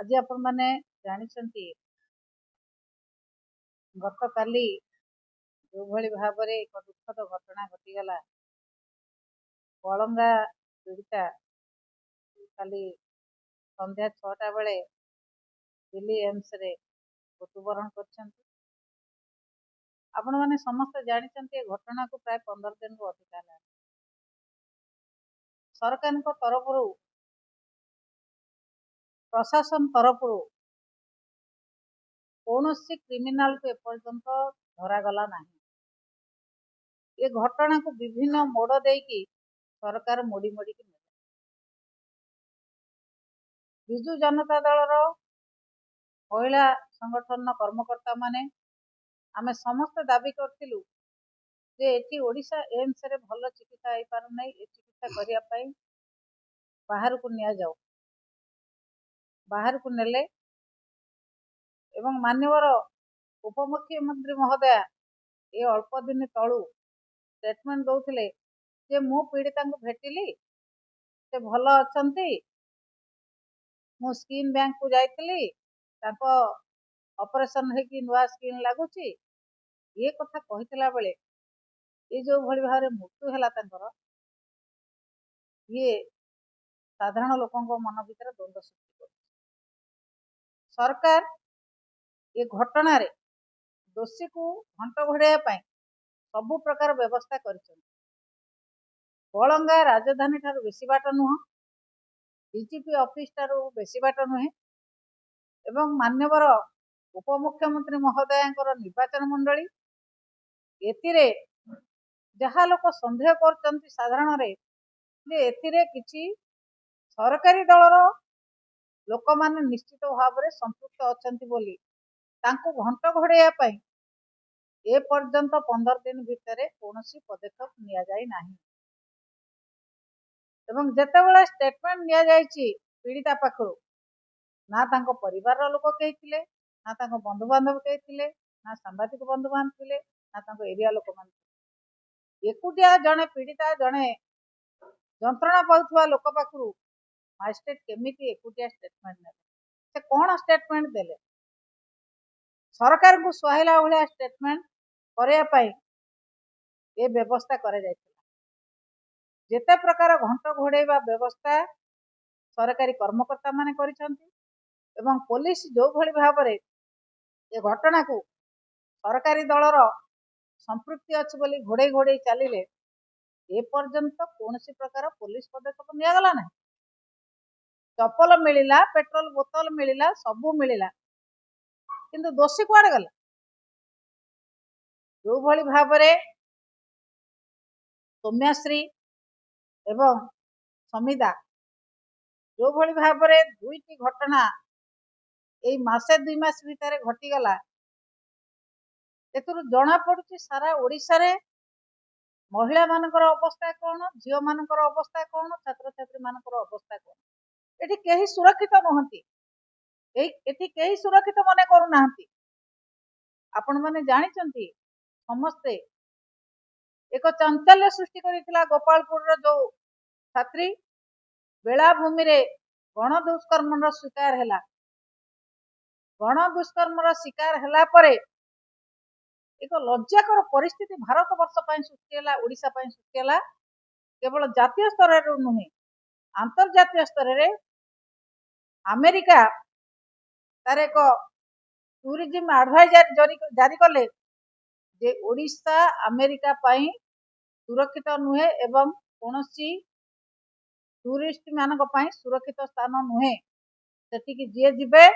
आज आपण मैंने जानी गत काली जो भली भाव में एक दुखद घटना घटीगला बलंगा पीड़िता काली संध्या 6टा बेले दिल्ली एम्स रे मृत्युवरण कर आपण मैंने समस्त जानी घटना को प्राय 15 दिन रु अधिक है सरकार तरफ प्रशासन तरफ कौन क्रिमिनाल को एपर्यंत धरागला ना। ये घटना को विभिन्न मोड़ देकी सरकार मोड़ी मोड़ी की विजु जनता दल महिला संगठन कर्मकर्ता माने आमे समस्त दाबी करथिलु जे एठी ओडिशा एम्स रे भल चिकित्सा हो पार नहीं। ए चिकित्सा करिया पई बाहर को निया जाओ बाहर को नेले एवं मान्यवर उपमुख्यमंत्री महोदय ये अल्प दिन तलू स्टेटमेंट दौले जे मु पीड़िता को भेटिली से भल अच्छा मु स्किन बैंक को जाइली ऑपरेशन है कि नुआ स्किन लगुच ये कथा कही बेले ये जो भली भाव मृत्यु है ये साधारण लोकों मन भीतर द्वंद्व सृष्टि कर सरकार ये घटना रे दोषी को घंट घोड़ाई सबु प्रकार व्यवस्था कर बलंगा राजधानी ठारू बेसी बाट नुह डीजीपी ऑफिस ठारू बेसी बाट नुहे एवं मान्यवर उपमुख्यमंत्री महोदय निर्वाचन मंडली एतिरे जहा लोक संदेह कर साधारण रे एतिरे किछि सरकारी दलर लोक माने निश्चित भाव में संपृक्त अछंती बोली तांको घंट घोड़ाई ए पर्यंत 15 दिन भितर कौन पदक्षेप निया जाई नाही एवं जेतेबेले स्टेटमेंट निया जायछि पीड़िता पाखरु ना तांको परिवार लोक कही थिले ना तांको बंधु बांधव कही थिले ना सांबादिक बंधु बांधव थिले ना तांको एरिया लोक मान एकुटिया जने पीड़िता जने जंत्रणा पाउथवा लोक पाखरु मजिस्ट्रेट केमिति एकुटिया स्टेटमेंट ने से कौन स्टेटमेंट देले सरकार को सुहाइला भलिया स्टेटमेंट करिया पई ए व्यवस्था करे जायछि जेते प्रकार घंट घोड़ाइबा व्यवस्था सरकारी कर्मकर्ता माने करिसंती एवं पुलिस जो भली भाव में ये घटना को सरकारी दलर संपृक्ति अच्छी बोली घोड़े घोड़े चलिले ए पर्यंत कौन प्रकार पुलिस पदक्षेप निगला ना चप्पल मिलला पेट्रोल बोतल मिलला सबू मिलला किंतु दोषी कुआड़े गला जो भली भाव में सौम्याश्री एवं समिदा जो भली भाव में दुईटी घटना यही मासे 2 मास भितर घटीगला एतुरु जना पड़ुछि सारा ओडिशा रे महिला मानकर अवस्था कौन झील मानकर अवस्था कौन छात्र छात्री मानकर अवस्था कौन एठी केही सुरक्षित नहंती एठी केही सुरक्षित मने करू नाहंती आपण माने जानिचंती समस्ते एक चांचल्य सृष्टि करितला गोपालपुर रो जो छात्री बेलाभूमि रे गण दुष्कर्म शिकार हैला गण दुष्कर्म शिकार हैला परे एक लज्जाकर परिस्थिति भारत वर्ष सृष्टि है ओडिशा सृष्टि है केवल जातीय स्तर नुहे अंतर्जातीय स्तर रे अमेरिका तार एक टूरिज्म एडवाइजर जारी कले जे ओडिशा अमेरिका पाई सुरक्षित नुहे एवं कौन टूरिस्ट मान सुरक्षित स्थान नुहे सेठिकी जी जीवे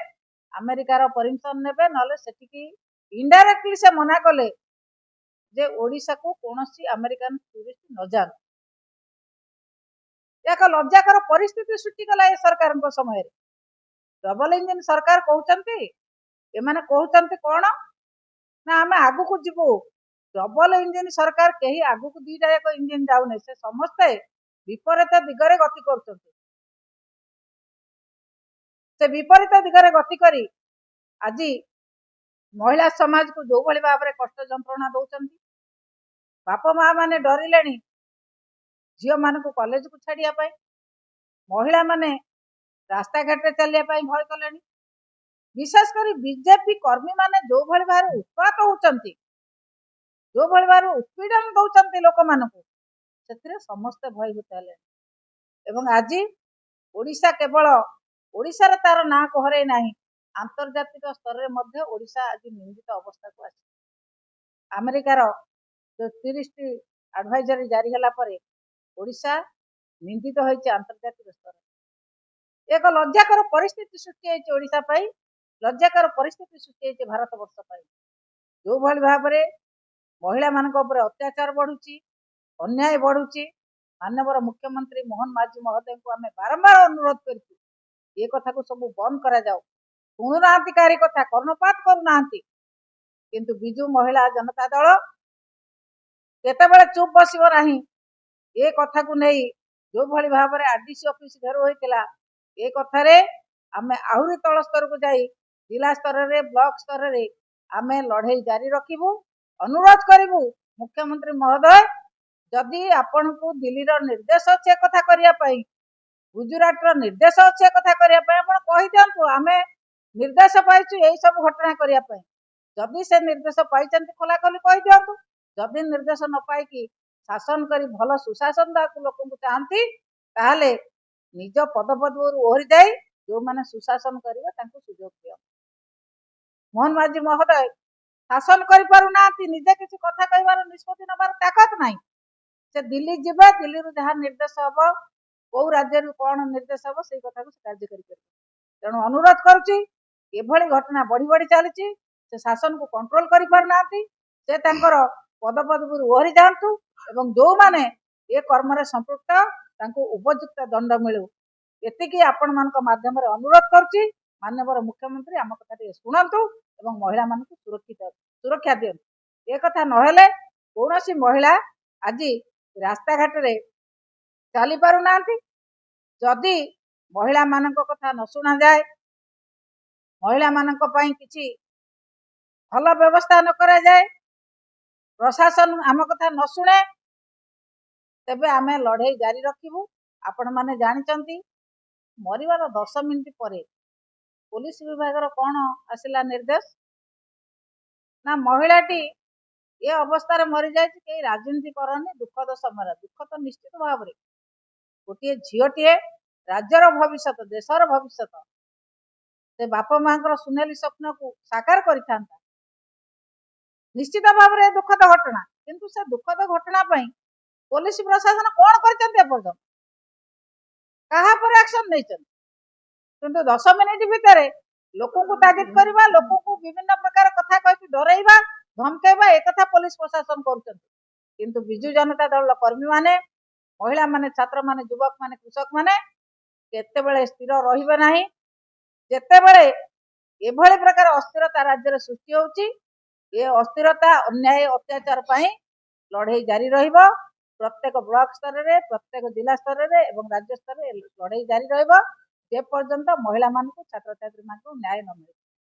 अमेरिकार परमिशन नेबे नले सेठिकी इनडायरेक्टली से मना कले जे ओडिशा को कौन अमेरिकन टूरिस्ट न जान एक लज्जाकर परिस्थिति सृष्टि कला सरकार समय डबल इंजिन सरकार कहते एमाने कहते कौन ना आम आगु को जीवु डबल इंजिन सरकार कहीं आगु को 2टा एक इंजिन जाऊने से समस्ते विपरीत दिगरे गति कर विपरीत दिगरे गति करी आज महिला समाज को जो भली भाव में कष्ट जंत्रणा दौरान बाप माँ माने डरिले झील मान को कॉलेज को छाड़िया महिला माने रास्ता घाटे चलिया भय कले विशेषकर बीजेपी कर्मी माने जो भली भाव उत्पात होचंती, जो भली भाव उत्पीड़न दौरान लोक मान से समस्ते भयभूत हेले। एवं आज ओडिशा केवल ओडिशार तार ना को हरे नाही, आंतर्जातिक स्तर में मध्य ओडिशा आज निंदित अवस्था को आसी। अमेरिकार जो 30 एडवाइजरी जारी होला परे ओडिशा निंदित होइছে आंतर्जातिक स्तर। एक लज्जाकर परिस्थिति सृष्टि होइছে ओडिशा पाई, लज्जाकर परिस्थिति सृष्टि होइছে भारत वर्ष पाई। जो भली भाव में महिला मानक ऊपर अत्याचार बढ़ुची, अन्याय बढ़ुची, माननीय मुख्यमंत्री मोहन माझी महोदय को आम बारंबार अनुरोध करूँ ये कथा को सब बंद करा जाओ। शुणुना कारी कथा कर्णपात करूना, किंतु बिजु महिला जनता दल केतेबेले चुप बसिबो नाही। ए कथा को नहीं जो भली भाव में आरडीसी ऑफिस घेर होइतिला ए कथारे आमे आहुरी तल स्तर को जाई जिला स्तर रे ब्लॉक स्तर रे आमे लड़ाई जारी रखिबू। अनुरोध करिबू मुख्यमंत्री महोदय जदि आपण को दिल्ली रो निर्देश अच्छे कथा करिया पई, गुजरात रो निर्देश अच्छे कथा करिया पई आपण कहि दियंतु आमे निर्देश पाइछु एई सब घटना करिया पई। जदि से निर्देश पाइचंती खोला खोली कहि दियंतु, जदि निर्देश न पाई कि शासन करी भल सुशासन दाकु लोक को चाहती ताहले निज पदपदवर ओहरी जाई जो माने सुशासन करिवे तांको सुयोग दियो। मोहन माझी महोदय शासन करि पारु नांती, निजे किसी कथा कहबार निष्पत्ति नबार ताकत नाही। से दिल्ली जिबे, दिल्ली रु जहाँ निर्देश हबो को राज्य रु कोन निर्देश हबो सेई कथा को कार्य करि पारे। तेणु अनुरोध करूची एभली घटना बढ़ी बढ़ी चलीची, से शासन को कंट्रोल करि पारु नांती, से तांकर पदपदवर ओहरी जांतु एवं जो माने ये कर्म रे संपृक्त तांको उपयुक्त दंड मिलू एतिकी आपण मानक माध्यम रे अनुरोध करूची। माननीय मुख्यमंत्री आम कथा शुणु एवं महिला मान सुरक्षा दियंतु। ए कथा नहेले कौनसी महिला आज रास्ता घाट रे चली पारु नांती। जदि महिला मानक कथा न शुणा जाए, महिला मानक पई किछि भल व्यवस्था न करा जाए, प्रशासन आम कथा न शुणे, तेबे आमे लड़ाई जारी रखिबू। आपण माने जानिचंती मरिवार 10 मिनिट पर पुलिस विभाग कौन आसिला निर्देश ना महिलाटी ये अवस्था रे मरी जाए कई राजनीति करनी। दुखद समय दुख तो निश्चित भाव में गोटे झीटे राज्यर भविष्य देशर भविष्य से बाप माँ सुनेली स्वप्न को साकार कर निश्चित भाव में दुखद घटना। किंतु से दुखद घटना पुलिस प्रशासन कौन कर कहा पर एक्शन नहीं, किंतु 10 मिनिट भितर लोक को तागिद करवा, लोक को विभिन्न प्रकार कथा कही डरइबा धमकेबा एक कथा पुलिस प्रशासन कर। किंतु बिजु जनता दल कर्मी माने, महिला माने, छात्र माने, युवक माने, कृषक माने केतेबेले स्थिर रहिबे नाही। जेतेबेले एभली प्रकार अस्थिरता राज्य रे सृष्टि होउची, ये अस्थिरता अन्याय अत्याचार पई लड़ाई जारी रहिबो। प्रत्येक ब्लॉक स्तर रे, प्रत्येक जिला स्तर रे एवं राज्य स्तर रे लड़ाई जारी रहिबो जे पर्यंत महिला मान को, छात्र छात्री मान को न्याय न मिले।